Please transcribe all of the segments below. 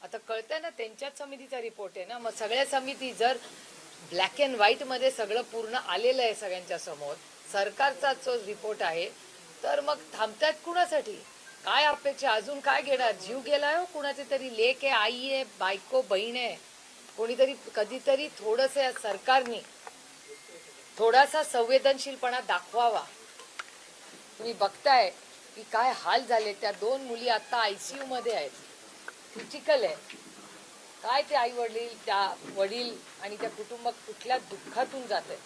आता कळतंय ना, त्यांच्याच समितीचा रिपोर्ट आहे ना. मग सगळ्या समिती जर ब्लॅक अँड व्हाईट मध्ये सगळं पूर्ण आलेलं आहे सगळ्यांच्या समोर, सरकारचा जो रिपोर्ट आहे, तर मग थांबतायत कुणासाठी? काय अपेक्षा? अजून काय घेणार? जीव गेलाय हो कुणाची तरी, लेक आहे, आई आहे, बायको, बहीण आहे. कोणीतरी कधीतरी थोडंसं या सरकारने थोडासा संवेदनशीलपणा दाखवावा. तुम्ही बघताय की काय हाल झाले. त्या 2 मुली आता ICU मध्ये आहेत. क्रिटिकल आहे. काय ते आई वडील, त्या वडील आणि त्या कुटुंब कुठल्या दुःखातून जात आहे.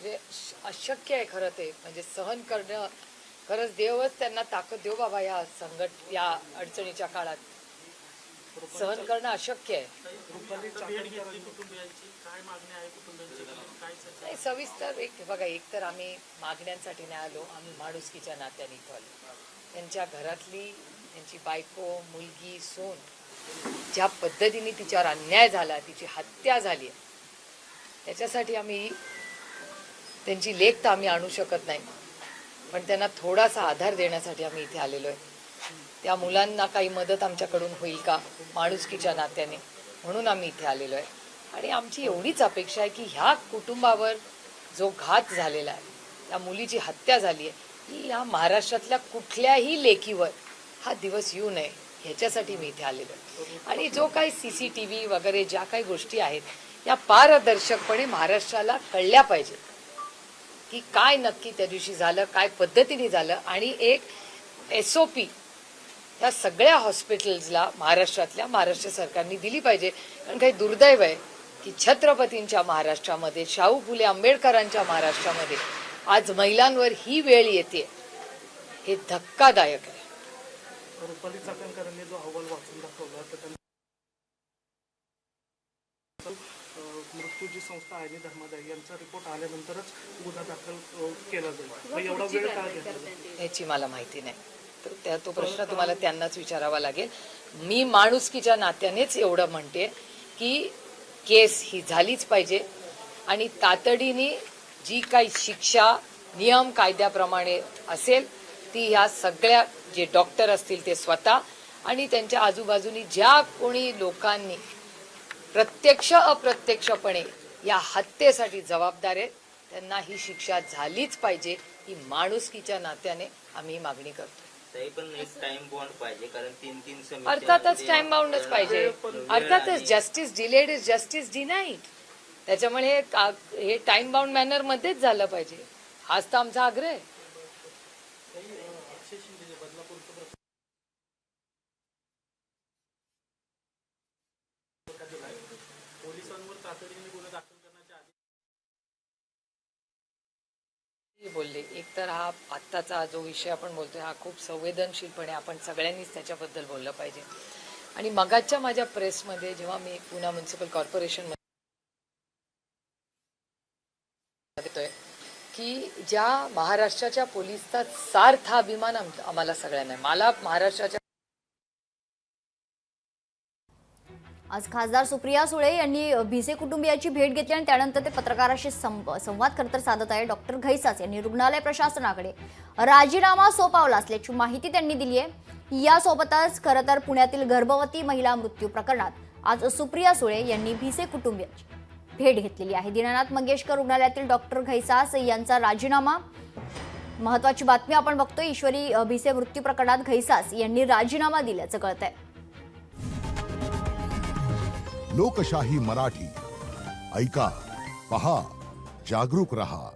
म्हणजे अशक्य आहे खरं ते. म्हणजे सहन करणं, खरंच देवच त्यांना ताकद देव बाबा या या अडचणीच्या काळात. सहन करणं अशक्य आहे. नाही, सविस्तर एक बघा, एक तर आम्ही मागण्यांसाठी नाही आलो, आम्ही माणुसकीच्या नात्याने इथं आलो. त्यांच्या घरातली, त्यांची बायको, मुलगी, सून, ज्या पद्धतीने तिच्यावर अन्याय झाला, तिची हत्या झाली, त्याच्यासाठी आम्ही, त्यांची लेख तर आम्ही आणू शकत नाही, पण त्यांना थोडासा आधार देण्यासाठी आम्ही इथे आलेलो आहे. त्या मुलांना काही मदत आमच्याकडून होईल का माणुसकीच्या नात्याने, म्हणून आम्ही इथे आलेलो आहे. आणि आमची एवढीच अपेक्षा आहे की ह्या कुटुंबावर जो घात झालेला आहे, त्या मुलीची हत्या झाली आहे, ही ह्या महाराष्ट्रातल्या कुठल्याही लेकीवर हा दिवस येऊ नये, ह्याच्यासाठी मी इथे आलेलो आहे. आणि जो काही CCTV वगैरे ज्या काही गोष्टी आहेत, या पारदर्शकपणे महाराष्ट्राला कळल्या पाहिजे की काय नक्की त्या दिवशी झालं, काय पद्धतीने झालं. आणि एक SOP या सगळ्या हॉस्पिटल्सला महाराष्ट्र सरकारने दिली पाहिजे. कारण काही दुर्दैव आहे की छत्रपतींच्या महाराष्ट्रामध्ये, शाहू फुले आंबेडकरांच्या महाराष्ट्रामध्ये आज महिलांवर ही वेळ येते, हे धक्कादायक आहे. रुपाली चाकणकरांनी जो अहवाल वाचून दाखवला, तर मृत्यूची संस्था आहे धर्मादाय यांचा रिपोर्ट आल्यानंतरच गुन्हा दाखल केला जाईल. एवढा वेळ का घेतला याची मला माहिती नाही. तर तो प्रश्न तुम्हाला त्यांनाच विचारावा लागेल. मी माणुसकीच्या नात्यानेच एवढं म्हणते की केस ही झालीच पाहिजे आणि तातडीने जी काही शिक्षा नियम कायद्याप्रमाणे असेल ती ह्या सगळ्या, जे डॉक्टर असतील ते स्वतः आणि त्यांच्या आजूबाजूनी ज्या कोणी लोकांनी प्रत्यक्ष अप्रत्यक्षपणे या हत्येसाठी जबाबदार आहेत, त्यांना ही शिक्षा झालीच पाहिजे. ही माणुसकीच्या नात्याने आम्ही मागणी करतो. पण एक टाइम बॉन्ड पाहिजे, कारण 3-3 अर्थातच टाइम बाउंडच पाहिजे. अर्थातच justice delayed is justice denied. त्याच्यामुळे हे टाइम बाउंड मॅनर मध्येच झालं पाहिजे, हाच तर आमचा आग्रह आहे. बोलले, एक तर हा आत्ताचा जो विषय आपण बोलतोय हा खूप संवेदनशीलपणे आपण सगळ्यांनीच त्याच्याबद्दल बोललं पाहिजे. आणि मगाच्या माझ्या प्रेसमध्ये जेव्हा मी पुणे म्युनिसिपल कॉर्पोरेशन येतोय की ज्या महाराष्ट्राच्या पोलिसचा सार्थ हा अभिमान आम्हाला सगळ्यांना आहे. मला महाराष्ट्राच्या आज खासदार सुप्रिया सुळे यांनी भिसे कुटुंबियाची भेट घेतली आणि त्यानंतर ते पत्रकारांशी संवाद खरतर साधत आहे. डॉक्टर घैसास यांनी रुग्णालय प्रशासनाकडे राजीनामा सोपवला असल्याची माहिती त्यांनी दिली आहे. यासोबतच खरं तर पुण्यातील गर्भवती महिला मृत्यू प्रकरणात आज सुप्रिया सुळे यांनी भिसे कुटुंबियाची भेट घेतलेली आहे. दीनानाथ मंगेशकर रुग्णालयातील डॉक्टर घैसास यांचा राजीनामा, महत्वाची बातमी आपण बघतोय. ईश्वरी भिसे मृत्यू प्रकरणात घैसास यांनी राजीनामा दिल्याचं कळतंय. लोकशाही मराठी ऐका, पहा, जागरूक रहा.